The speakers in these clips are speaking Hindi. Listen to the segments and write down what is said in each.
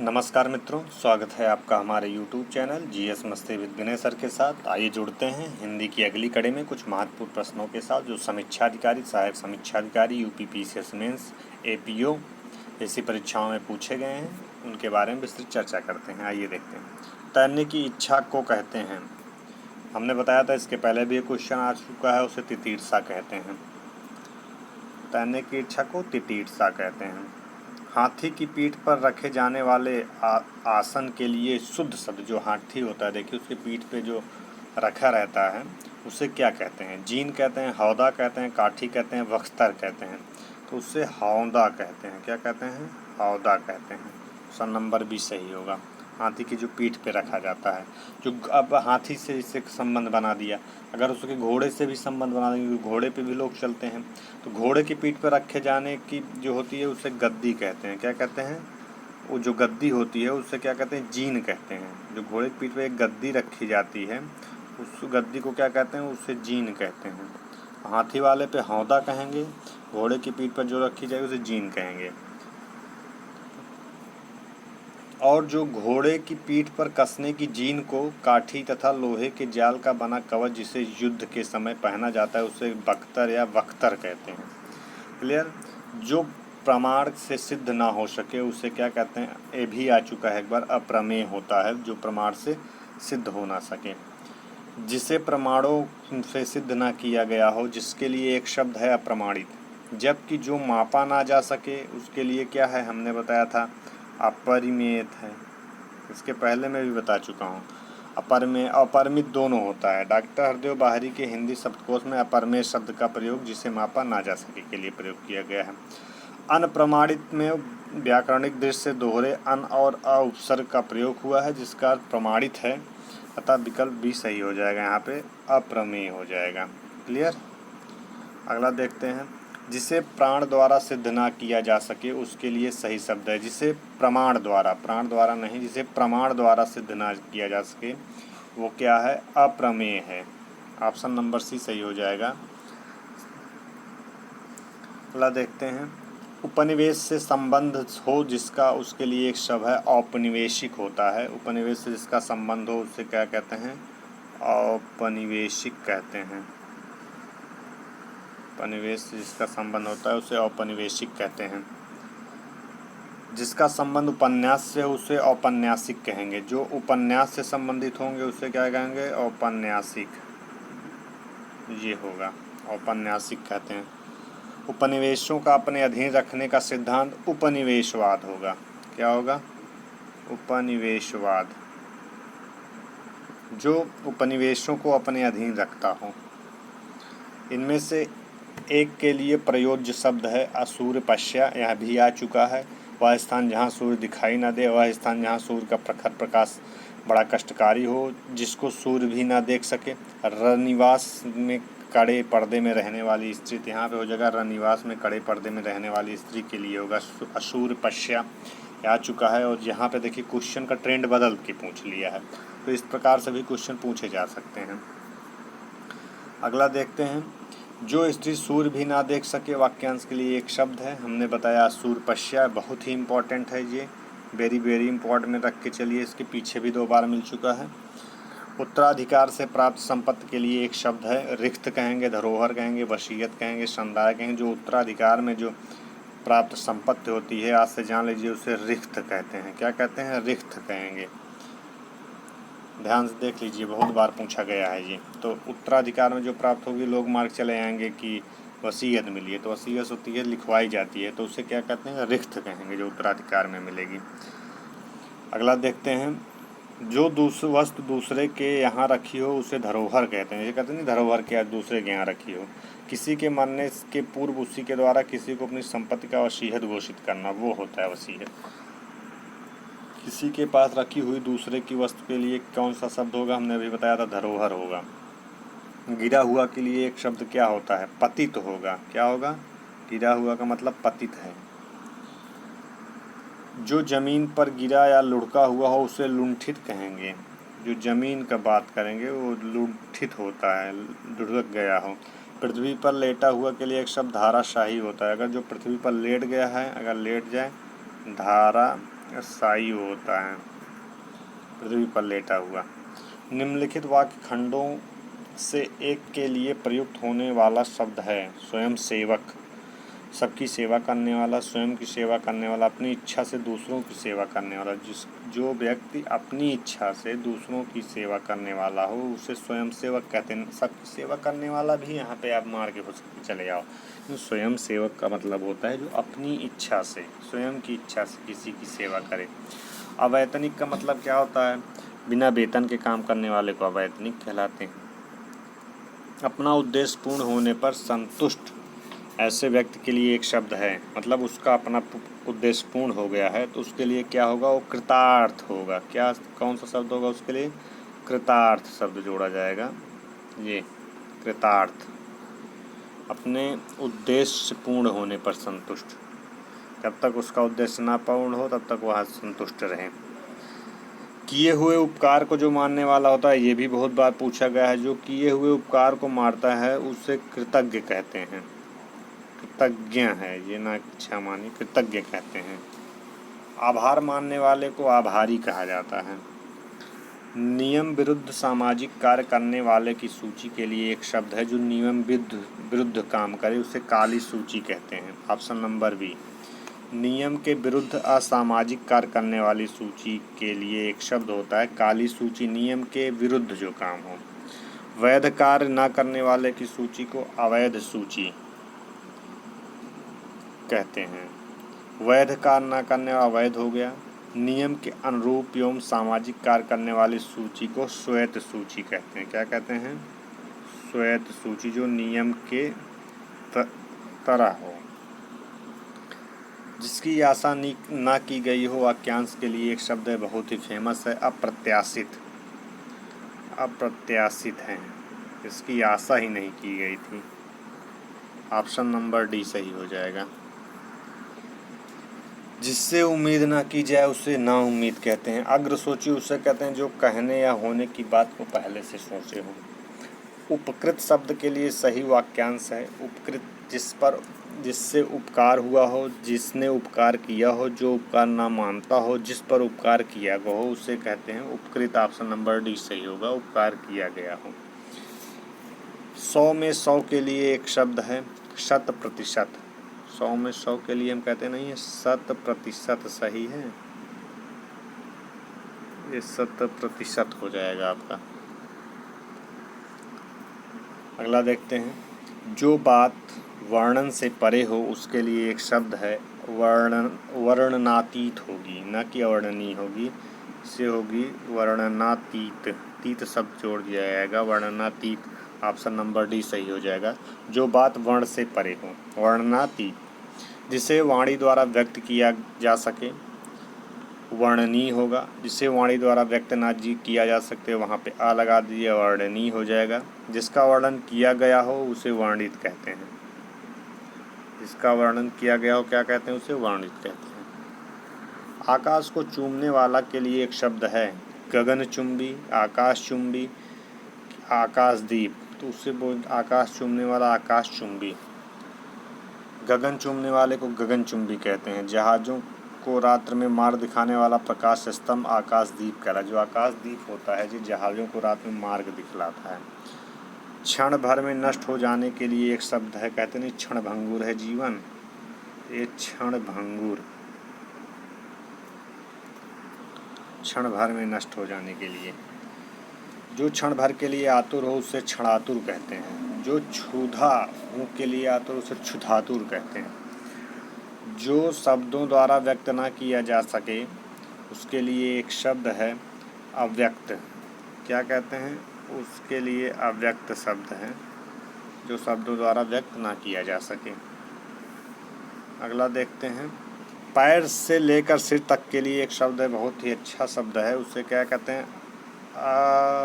नमस्कार मित्रों, स्वागत है आपका हमारे YouTube चैनल जीएस मस्ती विद विनय सर के साथ। आइए जुड़ते हैं हिंदी की अगली कड़ी में कुछ महत्वपूर्ण प्रश्नों के साथ जो समीक्षा अधिकारी, सहायक समीक्षा अधिकारी, यूपी पीसीएस मेंस, एपीओ जैसी परीक्षाओं में पूछे गए हैं। उनके बारे में विस्तृत चर्चा करते हैं। आइए देखते हैं। तैरने की इच्छा को कहते हैं, हमने बताया था इसके पहले भी एक क्वेश्चन आ चुका है, उसे तितीर्षा कहते हैं। तैरने की इच्छा को तितीर्षा कहते हैं। हाथी की पीठ पर रखे जाने वाले आसन के लिए शुद्ध शब्द जो हाथी होता है, देखिए उसकी पीठ पे जो रखा रहता है उसे क्या कहते हैं? जीन कहते हैं, हौदा कहते हैं, काठी कहते हैं, बख्तर कहते हैं। तो उससे हौदा कहते हैं। क्या कहते हैं? हौदा कहते हैं। ऑप्शन नंबर बी सही होगा। हाथी की जो पीठ पे रखा जाता है, जो अब हाथी से इससे संबंध बना दिया, अगर उसके घोड़े से भी संबंध बना देंगे, घोड़े पे भी लोग चलते हैं, तो घोड़े की पीठ पर रखे जाने की जो होती है उसे गद्दी कहते हैं। क्या कहते हैं? वो जो गद्दी होती है उससे क्या कहते हैं? जीन कहते हैं। जो घोड़े की पीठ पर एक गद्दी रखी जाती है उस गद्दी को क्या कहते हैं? उससे जीन कहते हैं। हाथी वाले पे हौदा कहेंगे, घोड़े की पीठ पर जो रखी जाए उसे जीन कहेंगे। और जो घोड़े की पीठ पर कसने की जीन को काठी तथा लोहे के जाल का बना कवच जिसे युद्ध के समय पहना जाता है उसे बख्तर या वख्तर कहते हैं। क्लियर? जो प्रमाण से सिद्ध ना हो सके उसे क्या कहते हैं? ये भी आ चुका है एक बार, अप्रमेय होता है जो प्रमाण से सिद्ध हो ना सके। जिसे प्रमाणों से सिद्ध ना किया गया हो जिसके लिए एक शब्द है अप्रमाणित। जबकि जो मापा ना जा सके उसके लिए क्या है? हमने बताया था अपरिमेय है। इसके पहले मैं भी बता चुका हूँ। अपरमेय अपरिमित दोनों होता है। डॉक्टर हरदेव बाहरी के हिंदी शब्दकोश में अपरमेय शब्द का प्रयोग जिसे मापा ना जा सके के लिए प्रयोग किया गया है। अनप्रमाणित में व्याकरणिक दृष्टि से दोहरे अन और अ उपसर्ग का प्रयोग हुआ है जिसका अर्थ प्रमाणित है, अतः विकल्प भी सही हो जाएगा। यहाँ पे अप्रमेय हो जाएगा। क्लियर? अगला देखते हैं। जिसे प्राण द्वारा सिद्ध ना किया जा सके उसके लिए सही शब्द है। जिसे प्रमाण द्वारा, प्राण द्वारा नहीं, जिसे प्रमाण द्वारा सिद्ध ना किया जा सके वो क्या है? अप्रमेय है। ऑप्शन नंबर सी सही हो जाएगा। अगला देखते हैं। उपनिवेश से संबंध हो जिसका उसके लिए एक शब्द है औपनिवेशिक होता है। उपनिवेश से जिसका संबंध हो उससे क्या कहते हैं? औपनिवेशिक कहते हैं। उपनिवेश से जिसका संबंध होता है उसे औपनिवेशिक कहते हैं। जिसका संबंध उपन्यास से हो उसे औपन्यासिक कहेंगे। जो उपन्यास से संबंधित होंगे उसे क्या कहेंगे? औपन्यासिक। ये होगा, औपन्यासिक कहते हैं। उपनिवेशों का अपने अधीन रखने का सिद्धांत उपनिवेशवाद होगा। क्या होगा? उपनिवेशवाद। जो उपनिवेशों को अपने अधीन रखता हो। इनमें से एक के लिए प्रयोज्य शब्द है असूर्यपश्या। यह भी आ चुका है। वह स्थान जहाँ सूर्य दिखाई न दे, वह स्थान जहाँ सूर्य का प्रखर प्रकाश बड़ा कष्टकारी हो, जिसको सूर्य भी ना देख सके। रनिवास में कड़े पर्दे में रहने वाली स्त्री, यहाँ पे हो जाएगा रनिवास में कड़े पर्दे में रहने वाली स्त्री के लिए होगा असूर्यपश्या। आ चुका है। और यहाँ पे देखिए क्वेश्चन का ट्रेंड बदल के पूछ लिया है, तो इस प्रकार से भी क्वेश्चन पूछे जा सकते हैं। अगला देखते हैं। जो स्त्री सूर्य भी ना देख सके वाक्यांश के लिए एक शब्द है। हमने बताया सूर्यपश्या, बहुत ही इम्पोर्टेंट है ये, वेरी वेरी इंपॉर्टेंट में रख के चलिए। इसके पीछे भी 2 बार मिल चुका है। उत्तराधिकार से प्राप्त संपत्ति के लिए एक शब्द है रिक्त कहेंगे, धरोहर कहेंगे, वसीयत कहेंगे, संदाय कहेंगे। जो उत्तराधिकार में जो प्राप्त संपत्ति होती है, आज से जान लीजिए, उसे रिक्त कहते हैं। क्या कहते हैं? रिक्त कहेंगे। ध्यान से देख लीजिए, बहुत बार पूछा गया है ये। तो उत्तराधिकार में जो प्राप्त होगी, लोग मार्क चले आएंगे कि वसीयत मिली है, तो वसीयत होती है लिखवाई जाती है, तो उसे क्या कहते हैं? रिक्त कहेंगे, जो उत्तराधिकार में मिलेगी। अगला देखते हैं। जो वस्तु दूसरे के यहाँ रखी हो उसे धरोहर कहते हैं। ये कहते नहीं धरोहर के दूसरे के यहाँ रखी हो। किसी के मरने के पूर्व उसी के द्वारा किसी को अपनी संपत्ति का वसीयत घोषित करना, वो होता है वसीयत। किसी के पास रखी हुई दूसरे की वस्तु के लिए कौन सा शब्द होगा? हमने अभी बताया था धरोहर होगा। गिरा हुआ के लिए एक शब्द क्या होता है? पतित होगा। क्या होगा? गिरा हुआ का मतलब पतित है। जो जमीन पर गिरा या लुढ़का हुआ हो उसे लुंठित कहेंगे। जो जमीन का बात करेंगे वो लुंठित होता है, लुढ़क गया हो। पृथ्वी पर लेटा हुआ के लिए एक शब्द धाराशाही होता है। अगर जो पृथ्वी पर लेट गया है, अगर लेट जाए, धारा साई होता है, पृथ्वी पर लेटा हुआ। निम्नलिखित वाक्य खंडों से एक के लिए प्रयुक्त होने वाला शब्द है स्वयं सेवक। सबकी सेवा करने वाला, स्वयं की सेवा करने वाला, अपनी इच्छा से दूसरों की सेवा करने वाला। जो व्यक्ति अपनी इच्छा से दूसरों की सेवा करने वाला हो उसे स्वयं सेवक कहते हैं। सबकी सेवा करने वाला भी यहाँ पे आप मार के चले जाओ, तो स्वयं सेवक का मतलब होता है जो अपनी इच्छा से, स्वयं की इच्छा से किसी की सेवा करे। अवैतनिक का मतलब क्या होता है? बिना वेतन के काम करने वाले को अवैतनिक कहलाते हैं। अपना उद्देश्य पूर्ण होने पर संतुष्ट ऐसे व्यक्ति के लिए एक शब्द है, मतलब उसका अपना उद्देश्य पूर्ण हो गया है तो उसके लिए क्या होगा? वो कृतार्थ होगा। क्या, कौन सा शब्द होगा उसके लिए? कृतार्थ शब्द जोड़ा जाएगा। ये कृतार्थ, अपने उद्देश्य पूर्ण होने पर संतुष्ट। जब तक उसका उद्देश्य ना पूर्ण हो तब तक वह संतुष्ट रहे। किए हुए उपकार को जो मानने वाला होता है, ये भी बहुत बार पूछा गया है। जो किए हुए उपकार को मारता है उसे कृतज्ञ कहते हैं। कृतज्ञ है ये, ना इच्छा मानी, कृतज्ञ कहते हैं। आभार मानने वाले को आभारी कहा जाता है। नियम विरुद्ध सामाजिक कार्य करने वाले की सूची के लिए एक शब्द है जो नियम विरुद्ध काम करे, उसे काली सूची कहते हैं। Option number B. नियम के विरुद्ध असामाजिक कार्य करने वाली सूची के लिए एक शब्द होता है काली सूची, नियम के विरुद्ध जो काम हो। वैध कार्य न करने वाले की सूची को अवैध सूची कहते हैं। वैध कार्य न करने वाला अवैध हो गया। नियम के अनुरूप एवं सामाजिक कार्य करने वाली सूची को श्वेत सूची कहते हैं। क्या कहते हैं? श्वेत सूची, जो नियम के तरह हो। जिसकी आशा ना की गई हो वाक्यांश के लिए एक शब्द है, बहुत ही फेमस है, अप्रत्याशित। अप्रत्याशित है, इसकी आशा ही नहीं की गई थी। ऑप्शन नंबर डी सही हो जाएगा। जिससे उम्मीद ना की जाए उसे ना उम्मीद कहते हैं। अग्र सोची उसे कहते हैं जो कहने या होने की बात को पहले से सोचे हो। उपकृत शब्द के लिए सही वाक्यांश है उपकृत, जिससे उपकार हुआ हो, जिसने उपकार किया हो, जो उपकार ना मानता हो, जिस पर उपकार किया गया हो उसे कहते हैं उपकृत। ऑप्शन नंबर डी सही होगा, उपकार किया गया हो। 100 में 100 के लिए एक शब्द है 100%। 100 में 100 के लिए हम कहते नहीं है 100% सही है, ये 100% हो जाएगा आपका। अगला देखते हैं। जो बात वर्णन से परे हो उसके लिए एक शब्द है वर्णनातीत होगी, न कि अवर्णनीय होगी, से होगी वर्णनातीत। तीत शब्द जोड़ दिया जाएगा, वर्णनातीत। ऑप्शन नंबर डी सही हो जाएगा। जो बात वर्ण से परे हो, वर्णनातीत। जिसे वाणी द्वारा व्यक्त किया जा सके वर्णनीय होगा। जिसे वाणी द्वारा व्यक्त ना किया जा सकते वहाँ पे आ लगा दीजिए, वर्णनीय हो जाएगा। जिसका वर्णन किया गया हो उसे वर्णित कहते हैं। जिसका वर्णन किया गया हो क्या कहते हैं? उसे वर्णित कहते हैं। आकाश को चूमने वाला के लिए एक शब्द है गगनचुंबी, आकाशचुंबी, आकाशदीप। तो उससे बोल आकाश चूमने वाला आकाशचुंबी, गगन चूमने वाले को गगनचुंबी कहते हैं। जहाज़ों को रात्र में मार्ग दिखाने वाला प्रकाश स्तंभ आकाशदीप कहलाता है। जो आकाशदीप होता है जो जहाज़ों को रात में मार्ग दिखलाता है। क्षण भर में नष्ट हो जाने के लिए एक शब्द है, कहते नहीं क्षण भंगुर है जीवन, ये क्षण भंगुर, क्षण भर में नष्ट हो जाने के लिए। जो क्षण भर के लिए आतुर हो उसे क्षणातुर कहते हैं। जो क्षुधा हो के लिए आतुर उसे क्षुधातुर कहते हैं। जो शब्दों द्वारा व्यक्त ना किया जा सके उसके लिए एक शब्द है अव्यक्त। क्या कहते हैं? उसके लिए अव्यक्त शब्द है, जो शब्दों द्वारा व्यक्त ना किया जा सके। अगला देखते हैं। पैर से लेकर सिर तक के लिए एक शब्द है, बहुत ही अच्छा शब्द है, उसे क्या कहते हैं?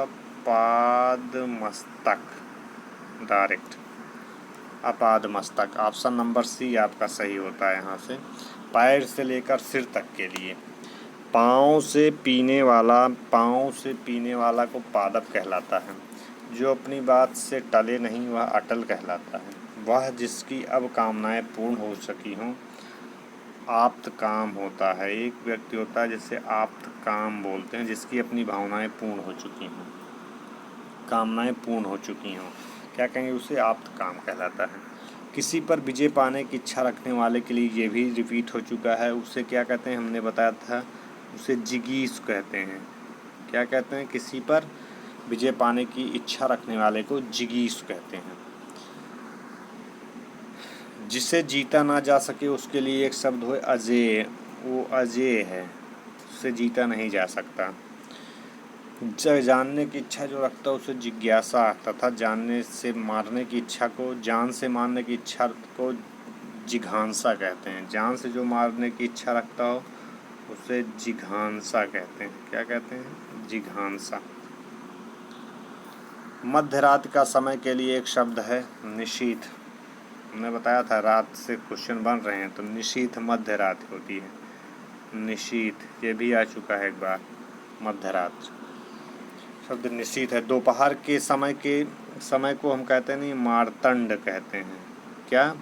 अपाद मस्तक, डायरेक्ट अपाद मस्तक। ऑप्शन नंबर सी आपका सही होता है यहाँ से। पैर से लेकर सिर तक के लिए। पाँव से पीने वाला को पादप कहलाता है। जो अपनी बात से टले नहीं वह अटल कहलाता है। वह जिसकी अब कामनाएं पूर्ण हो सकी हों आप्त काम होता है। एक व्यक्ति होता है जिसे आप्त काम बोलते हैं, जिसकी अपनी भावनाएं पूर्ण हो चुकी हों, कामनाएं पूर्ण हो चुकी हों, क्या कहेंगे, उसे आप्त काम कहलाता है। किसी पर विजय पाने की इच्छा रखने वाले के लिए ये भी रिपीट हो चुका है, उसे क्या कहते हैं, हमने बताया था, उसे जिगीष कहते हैं। क्या कहते हैं, किसी पर विजय पाने की इच्छा रखने वाले को जिगीष कहते हैं। जिसे जीता ना जा सके उसके लिए एक शब्द हो अजेय, वो अजेय है, उससे जीता नहीं जा सकता। जानने की इच्छा जो रखता है उसे जिज्ञासा, तथा जानने से मारने की इच्छा को, जान से मारने की इच्छा को जिघांसा कहते हैं। जान से जो मारने की इच्छा रखता हो उसे जिघांसा कहते हैं। क्या कहते हैं, जिघांसा। मध्य रात का समय के लिए एक शब्द है निशीथ। हमने बताया था रात से क्वेश्चन बन रहे हैं, तो निशीथ मध्य रात होती है, निशीथ। ये भी आ चुका है एक बार, मध्य रात शब्द निशीथ है। दोपहर के समय को हम कहते नहीं, मारतंड कहते हैं। क्या,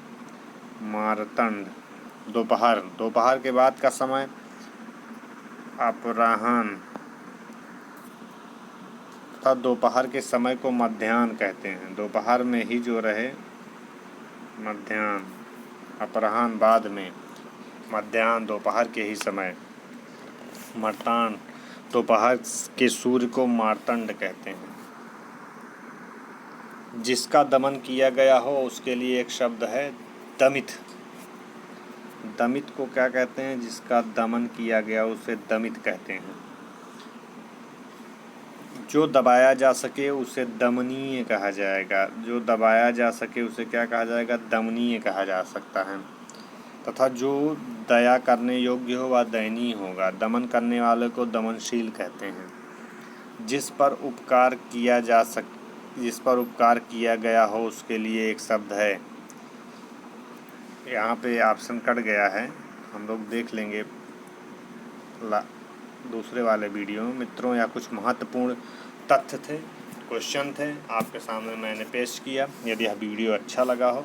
मारतंड। दोपहर के बाद का समय अपराह्न, तथा दोपहर के समय को मध्याह्न कहते हैं। दोपहर में ही जो रहे मध्याह्न, अपराह्न बाद में, मध्याह्न दोपहर के ही समय, मार्तांड दोपहर के सूर्य को मार्तंड कहते हैं। जिसका दमन किया गया हो उसके लिए एक शब्द है दमित। दमित को क्या कहते हैं, जिसका दमन किया गया उसे दमित कहते हैं। जो दबाया जा सके उसे दमनीय कहा जाएगा। जो दबाया जा सके उसे क्या कहा जाएगा, दमनीय कहा जा सकता है। तथा जो दया करने योग्य हो वह दयनीय होगा। दमन करने वाले को दमनशील कहते हैं। जिस पर उपकार किया गया हो उसके लिए एक शब्द है, यहाँ पे ऑप्शन कट गया है, हम लोग देख लेंगे दूसरे वाले वीडियो में मित्रों। या कुछ महत्वपूर्ण तथ्य थे, क्वेश्चन थे, आपके सामने मैंने पेश किया। यदि यह वीडियो अच्छा लगा हो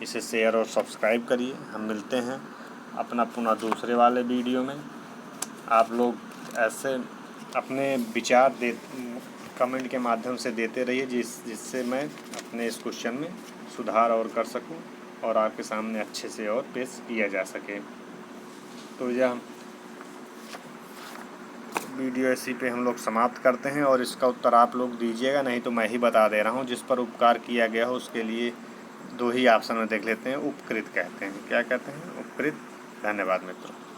इसे शेयर और सब्सक्राइब करिए। हम मिलते हैं अपना पुनः दूसरे वाले वीडियो में। आप लोग ऐसे अपने विचार कमेंट के माध्यम से देते रहिए, जिससे मैं अपने इस क्वेश्चन में सुधार और कर सकूं और आपके सामने अच्छे से और पेश किया जा सके। तो यह वीडियो इसी पे हम लोग समाप्त करते हैं, और इसका उत्तर आप लोग दीजिएगा, नहीं तो मैं ही बता दे रहा हूँ। जिस पर उपकार किया गया हो उसके लिए दो ही ऑप्शन में देख लेते हैं, उपकृत कहते हैं। क्या कहते हैं, उपकृत। धन्यवाद मित्रों।